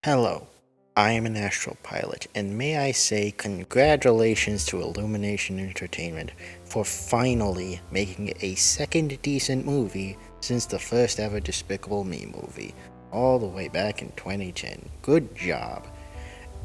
Hello, I am an astral pilot, and may I say congratulations to Illumination Entertainment for finally making a second decent movie since the first ever Despicable Me movie, all the way back in 2010. Good job.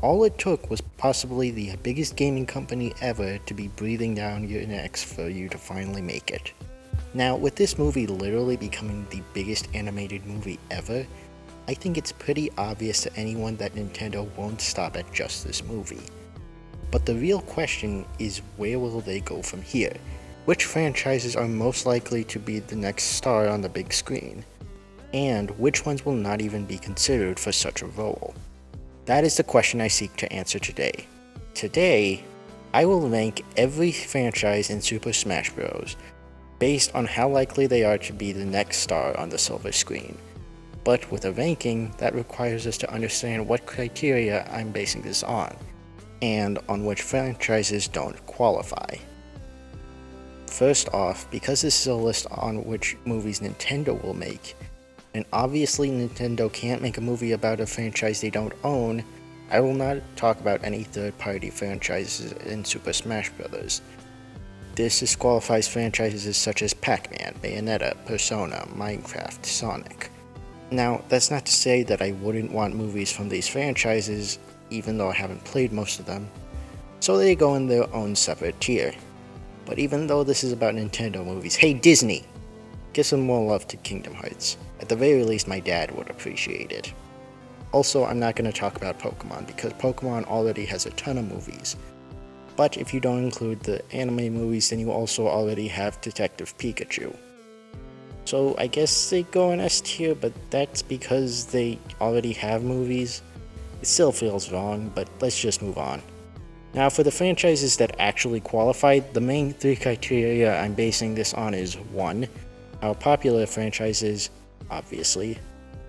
All it took was possibly the biggest gaming company ever to be breathing down your necks for you to finally make it. Now, with this movie literally becoming the biggest animated movie ever, I think it's pretty obvious to anyone that Nintendo won't stop at just this movie. But the real question is, where will they go from here? Which franchises are most likely to be the next star on the big screen? And which ones will not even be considered for such a role? That is the question I seek to answer today. Today, I will rank every franchise in Super Smash Bros. Based on how likely they are to be the next star on the silver screen. But with a ranking, that requires us to understand what criteria I'm basing this on, and on which franchises don't qualify. First off, because this is a list on which movies Nintendo will make, and obviously Nintendo can't make a movie about a franchise they don't own, I will not talk about any third-party franchises in Super Smash Bros. This disqualifies franchises such as Pac-Man, Bayonetta, Persona, Minecraft, Sonic. Now, that's not to say that I wouldn't want movies from these franchises, even though I haven't played most of them, so they go in their own separate tier. But even though this is about Nintendo movies, hey Disney! Give some more love to Kingdom Hearts. At the very least, my dad would appreciate it. Also, I'm not going to talk about Pokemon, because Pokemon already has a ton of movies. But if you don't include the anime movies, then you also already have Detective Pikachu. So I guess they go in S tier, but that's because they already have movies. It still feels wrong, but let's just move on. Now for the franchises that actually qualified, the main three criteria I'm basing this on is 1. How popular the franchise is, obviously.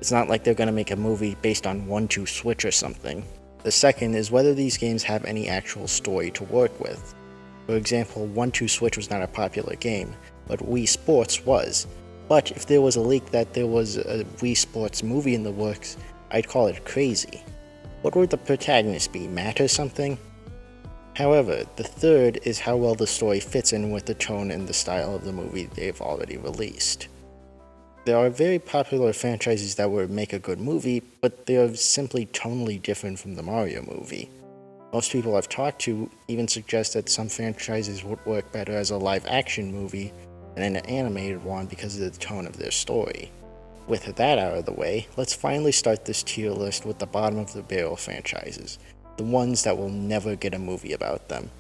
It's not like they're gonna make a movie based on 1-2 Switch or something. The second is whether these games have any actual story to work with. For example, 1-2 Switch was not a popular game, but Wii Sports was. But if there was a leak that there was a Wii Sports movie in the works, I'd call it crazy. What would the protagonist be, Matt or something? However, the third is how well the story fits in with the tone and the style of the movie they've already released. There are very popular franchises that would make a good movie, but they are simply tonally different from the Mario movie. Most people I've talked to even suggest that some franchises would work better as a live-action movie than an animated one because of the tone of their story. With that out of the way, let's finally start this tier list with the bottom of the barrel franchises, the ones that will never get a movie about them.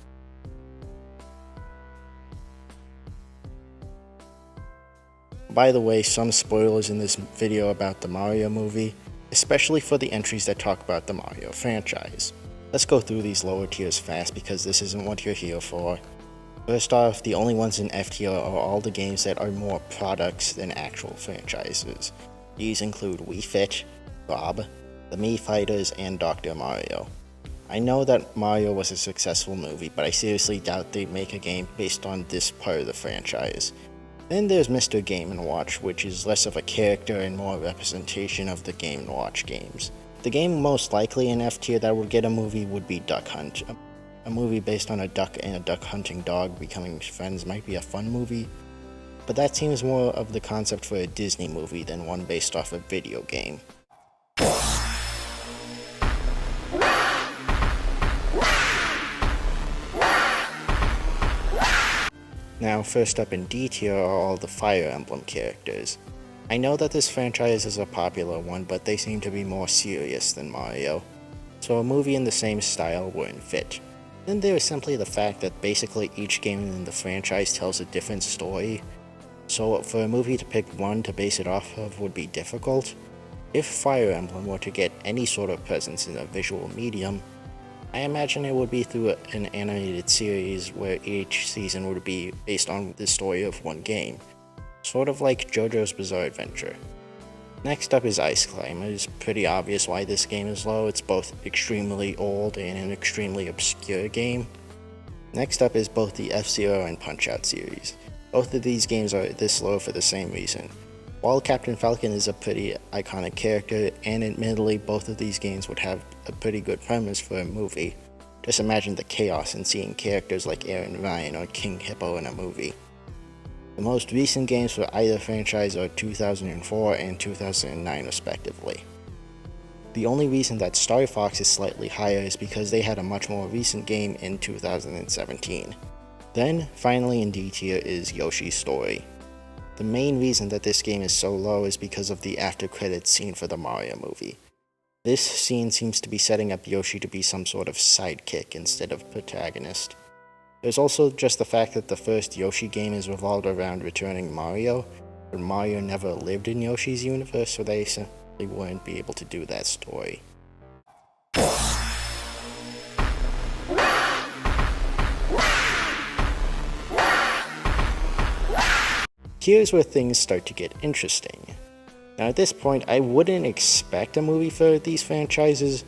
By the way, some spoilers in this video about the Mario movie, especially for the entries that talk about the Mario franchise. Let's go through these lower tiers fast because this isn't what you're here for. First off, the only ones in F tier are all the games that are more products than actual franchises. These include Wii Fit, Bob, the Mii Fighters, and Dr. Mario. I know that Mario was a successful movie, but I seriously doubt they'd make a game based on this part of the franchise. Then there's Mr. Game & Watch, which is less of a character and more a representation of the Game & Watch games. The game most likely in F tier that would get a movie would be Duck Hunt. A movie based on a duck and a duck hunting dog becoming friends might be a fun movie, but that seems more of the concept for a Disney movie than one based off a video game. Now, first up in D tier are all the Fire Emblem characters. I know that this franchise is a popular one, but they seem to be more serious than Mario, so a movie in the same style wouldn't fit. Then there is simply the fact that basically each game in the franchise tells a different story, so for a movie to pick one to base it off of would be difficult. If Fire Emblem were to get any sort of presence in a visual medium, I imagine it would be through an animated series where each season would be based on the story of one game, sort of like JoJo's Bizarre Adventure. Next up is Ice Climber. It's pretty obvious why this game is low. It's both extremely old and an extremely obscure game. Next up is both the F-Zero and Punch-Out series. Both of these games are this low for the same reason. While Captain Falcon is a pretty iconic character, and admittedly both of these games would have a pretty good premise for a movie, just imagine the chaos in seeing characters like Eren Ryan or King Hippo in a movie. The most recent games for either franchise are 2004 and 2009 respectively. The only reason that Star Fox is slightly higher is because they had a much more recent game in 2017. Then, finally in D tier is Yoshi's Story. The main reason that this game is so low is because of the after credits scene for the Mario movie. This scene seems to be setting up Yoshi to be some sort of sidekick instead of protagonist. There's also just the fact that the first Yoshi game is revolved around returning Mario, but Mario never lived in Yoshi's universe, so they simply wouldn't be able to do that story. Here's where things start to get interesting. Now at this point, I wouldn't expect a movie for these franchises,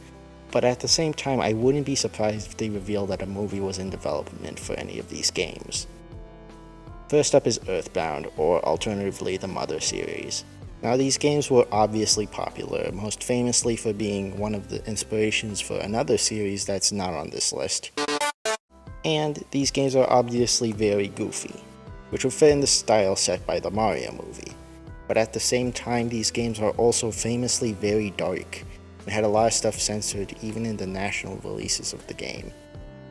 but at the same time, I wouldn't be surprised if they revealed that a movie was in development for any of these games. First up is Earthbound, or alternatively the Mother series. Now these games were obviously popular, most famously for being one of the inspirations for another series that's not on this list. And these games are obviously very goofy, which would fit in the style set by the Mario movie. But at the same time, these games are also famously very dark, and had a lot of stuff censored even in the national releases of the game,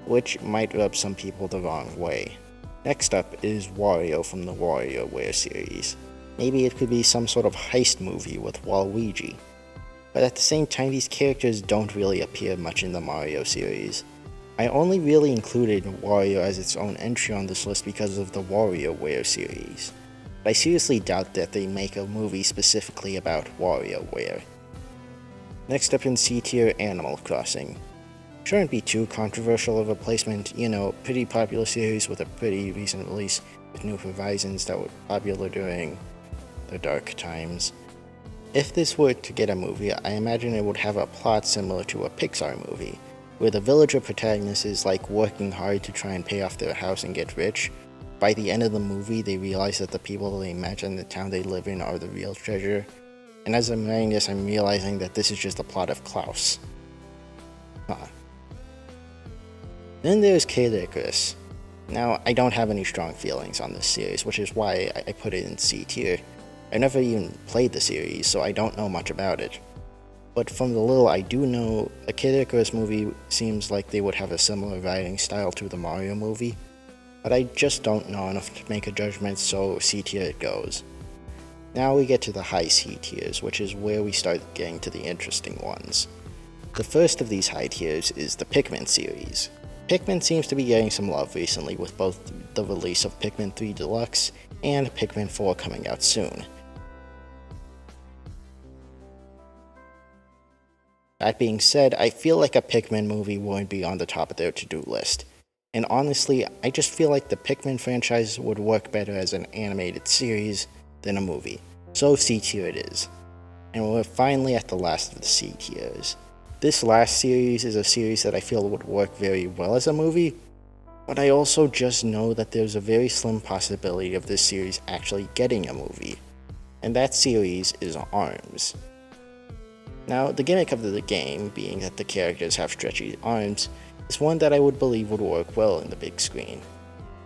which might rub some people the wrong way. Next up is Wario from the WarioWare series. Maybe it could be some sort of heist movie with Waluigi. But at the same time, these characters don't really appear much in the Mario series. I only really included Wario as its own entry on this list because of the WarioWare series. But I seriously doubt that they make a movie specifically about WarioWare. Next up in C tier, Animal Crossing. Shouldn't be too controversial of a placement, pretty popular series with a pretty recent release with new horizons that were popular during the dark times. If this were to get a movie, I imagine it would have a plot similar to a Pixar movie, where the villager protagonist is working hard to try and pay off their house and get rich. By the end of the movie, they realize that the people they met in the town they live in are the real treasure. And as I'm writing this, I'm realizing that this is just the plot of Klaus. Then there's Kid Icarus. Now, I don't have any strong feelings on this series, which is why I put it in C tier. I never even played the series, so I don't know much about it. But from the little I do know, a Kid Icarus movie seems like they would have a similar writing style to the Mario movie, but I just don't know enough to make a judgment, so C tier it goes. Now we get to the high C tiers, which is where we start getting to the interesting ones. The first of these high tiers is the Pikmin series. Pikmin seems to be getting some love recently with both the release of Pikmin 3 Deluxe and Pikmin 4 coming out soon. That being said, I feel like a Pikmin movie wouldn't be on the top of their to-do list. And honestly, I just feel like the Pikmin franchise would work better as an animated series than a movie. So C tier it is. And we're finally at the last of the C tiers. This last series is a series that I feel would work very well as a movie, but I also just know that there's a very slim possibility of this series actually getting a movie. And that series is ARMS. Now, the gimmick of the game, being that the characters have stretchy arms, is one that I would believe would work well in the big screen.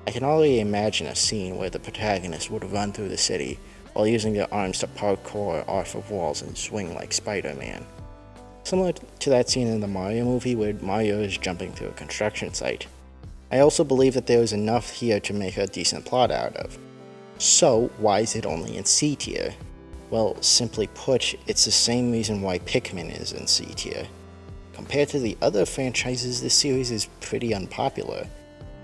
I can already imagine a scene where the protagonist would run through the city while using their arms to parkour off of walls and swing like Spider-Man. Similar to that scene in the Mario movie where Mario is jumping through a construction site. I also believe that there is enough here to make a decent plot out of. So, why is it only in C tier? Well, simply put, it's the same reason why Pikmin is in C tier. Compared to the other franchises, this series is pretty unpopular.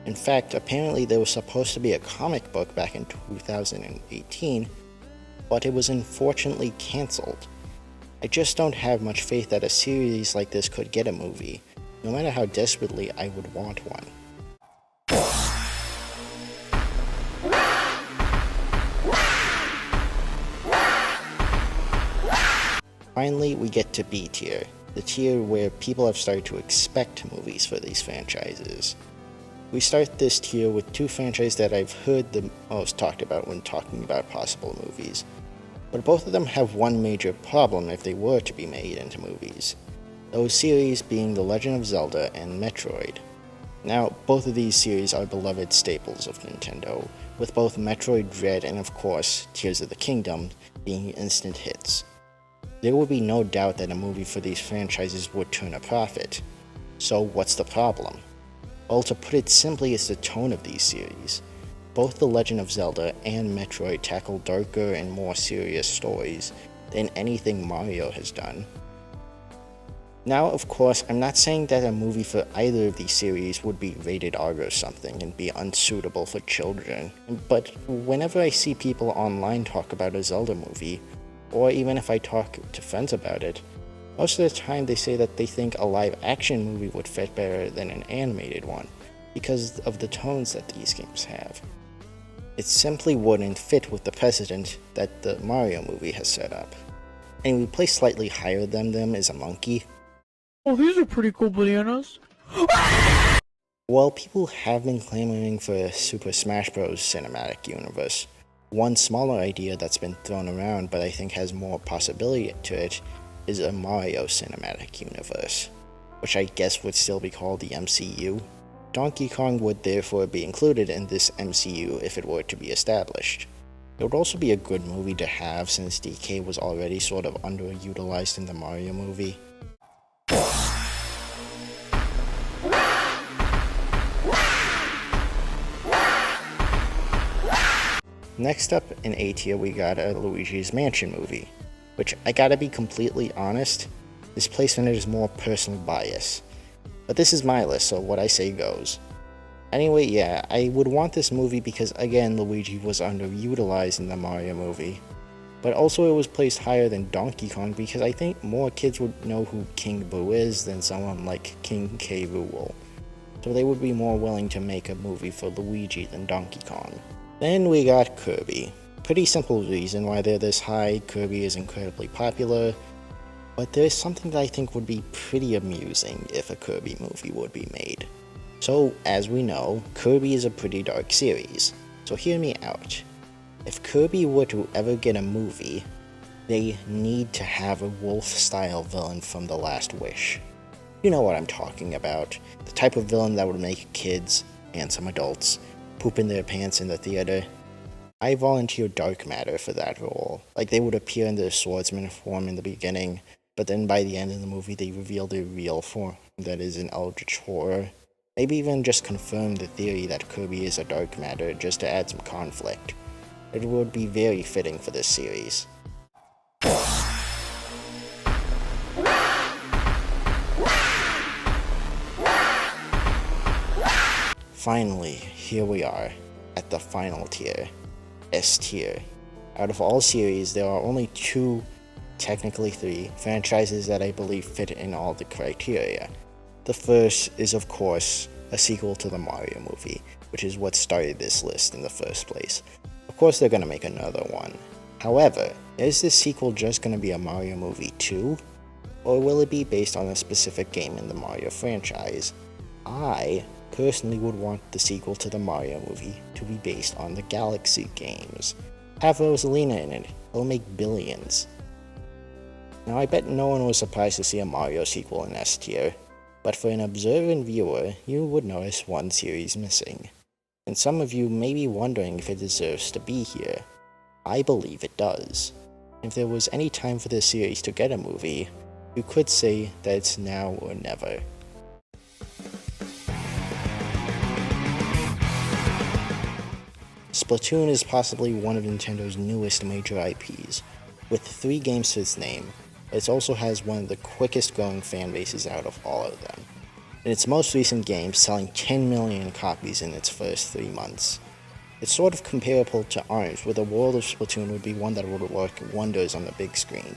In fact, apparently there was supposed to be a comic book back in 2018, but it was unfortunately cancelled. I just don't have much faith that a series like this could get a movie, no matter how desperately I would want one. Finally, we get to B tier, the tier where people have started to expect movies for these franchises. We start this tier with two franchises that I've heard the most talked about when talking about possible movies. But both of them have one major problem if they were to be made into movies. Those series being The Legend of Zelda and Metroid. Now, both of these series are beloved staples of Nintendo, with both Metroid Dread and of course Tears of the Kingdom being instant hits. There would be no doubt that a movie for these franchises would turn a profit. So what's the problem? Well, to put it simply, it's the tone of these series. Both The Legend of Zelda and Metroid tackle darker and more serious stories than anything Mario has done. Now, of course, I'm not saying that a movie for either of these series would be rated R or something and be unsuitable for children, but whenever I see people online talk about a Zelda movie, or even if I talk to friends about it, most of the time they say that they think a live-action movie would fit better than an animated one, because of the tones that these games have. It simply wouldn't fit with the precedent that the Mario movie has set up. And we place slightly higher than them is a monkey. Oh, these are pretty cool bananas. Well, people have been clamoring for a Super Smash Bros. Cinematic universe. One smaller idea that's been thrown around but I think has more possibility to it is a Mario Cinematic Universe, which I guess would still be called the MCU. Donkey Kong would therefore be included in this MCU if it were to be established. It would also be a good movie to have since DK was already sort of underutilized in the Mario movie. Next up in A tier we got a Luigi's Mansion movie, which I gotta be completely honest, this placement is more personal bias. But this is my list, so what I say goes. Anyway, yeah, I would want this movie because again Luigi was underutilized in the Mario movie. But also it was placed higher than Donkey Kong because I think more kids would know who King Boo is than someone like King K. Rool. So they would be more willing to make a movie for Luigi than Donkey Kong. Then we got Kirby. Pretty simple reason why they're this high. Kirby is incredibly popular, but there's something that I think would be pretty amusing if a Kirby movie would be made. So, as we know, Kirby is a pretty dark series, so hear me out. If Kirby were to ever get a movie, they need to have a wolf-style villain from The Last Wish. You know what I'm talking about, the type of villain that would make kids, and some adults, poop in their pants in the theater. I volunteer Dark Matter for that role. Like, they would appear in their swordsman form in the beginning, but then by the end of the movie they reveal their real form, that is an eldritch horror. Maybe even just confirm the theory that Kirby is a Dark Matter just to add some conflict. It would be very fitting for this series. Finally, here we are, at the final tier, S tier. Out of all series, there are only two, technically three, franchises that I believe fit in all the criteria. The first is of course a sequel to the Mario movie, which is what started this list in the first place. Of course they're gonna make another one. However, is this sequel just gonna be a Mario movie too? Or will it be based on a specific game in the Mario franchise? I personally would want the sequel to the Mario movie to be based on the Galaxy games. Have Rosalina in it, it'll make billions. Now I bet no one was surprised to see a Mario sequel in S tier, but for an observant viewer, you would notice one series missing. And some of you may be wondering if it deserves to be here. I believe it does. If there was any time for this series to get a movie, you could say that it's now or never. Splatoon is possibly one of Nintendo's newest major IPs, with 3 games to its name, but it also has one of the quickest growing fan bases out of all of them. In its most recent game, selling 10 million copies in its first 3 months. It's sort of comparable to ARMS, where the world of Splatoon would be one that would work wonders on the big screen.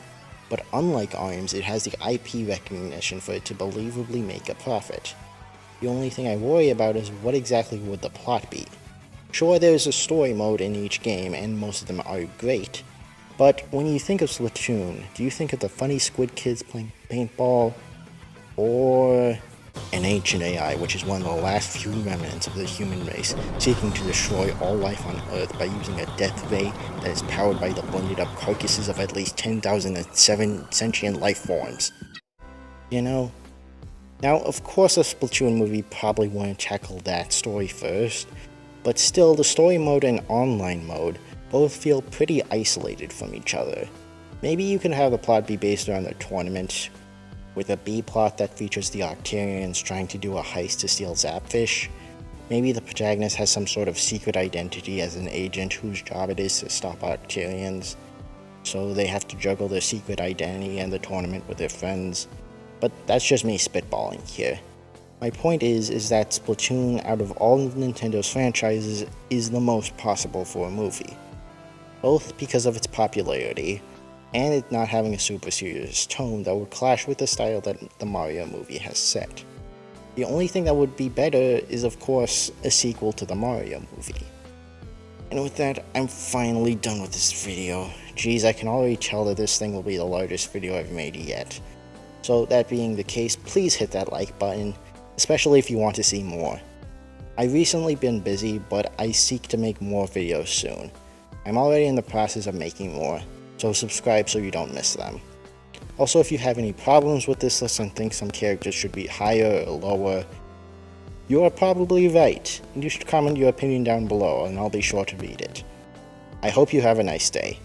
But unlike ARMS, it has the IP recognition for it to believably make a profit. The only thing I worry about is what exactly would the plot be. Sure, there's a story mode in each game, and most of them are great, but when you think of Splatoon, do you think of the funny squid kids playing paintball, or an ancient AI which is one of the last few remnants of the human race, seeking to destroy all life on Earth by using a death ray that is powered by the blended up carcasses of at least 10,007 sentient life forms. You know? Now, of course a Splatoon movie probably wouldn't tackle that story first, but still the story mode and online mode both feel pretty isolated from each other. Maybe you can have the plot be based around the tournament, with a B plot that features the Octarians trying to do a heist to steal Zapfish. Maybe the protagonist has some sort of secret identity as an agent whose job it is to stop Octarians, so they have to juggle their secret identity and the tournament with their friends. But that's just me spitballing here. My point is that Splatoon, out of all of Nintendo's franchises, is the most possible for a movie. Both because of its popularity, and it not having a super serious tone that would clash with the style that the Mario movie has set. The only thing that would be better is of course a sequel to the Mario movie. And with that, I'm finally done with this video. Geez, I can already tell that this thing will be the largest video I've made yet. So that being the case, please hit that like button, especially if you want to see more. I've recently been busy, but I seek to make more videos soon. I'm already in the process of making more, so subscribe so you don't miss them. Also, if you have any problems with this list and think some characters should be higher or lower, you are probably right, and you should comment your opinion down below and I'll be sure to read it. I hope you have a nice day.